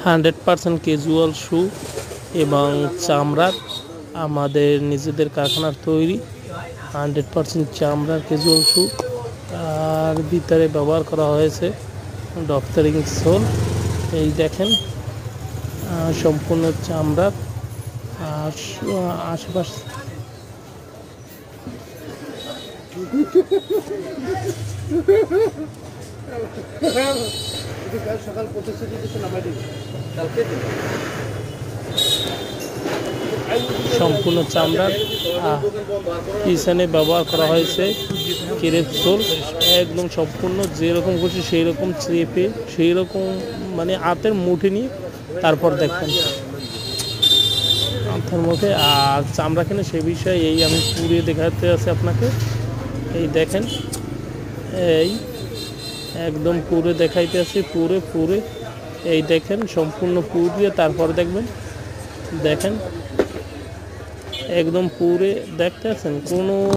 100% casual শু এবং চামড়ার, আমাদের নিজেদের কারখানার তৈরি 100% চামড়ার ক্যাজুয়াল শু। আর ভিতরে ব্যবহার করা হয়েছে ডক্টরিং সোল। এই দেখেন সম্পূর্ণ চামড়ার। আর আশেপাশে সম্পূর্ণ চামড়ার। পিছনে ব্যবহার করা হয়েছে ক্রেপ সোল, একদম সম্পূর্ণ যেরকম খুশি সেই রকম চেপে সেই রকম মানে হাতের মুঠে নিয়ে তারপর দেখবেন হাতের মুঠে। আর চামড়া কেনে সে বিষয়ে এই আমি পুড়িয়ে দেখাতে আছি আপনাকে। এই দেখেন, এই একদম পুরে দেখাইতে আছি, পুরে এই দেখেন সম্পূর্ণ পুড়িয়ে তারপর দেখবেন। দেখেন একদম পুরে দেখতে আছেন কোনো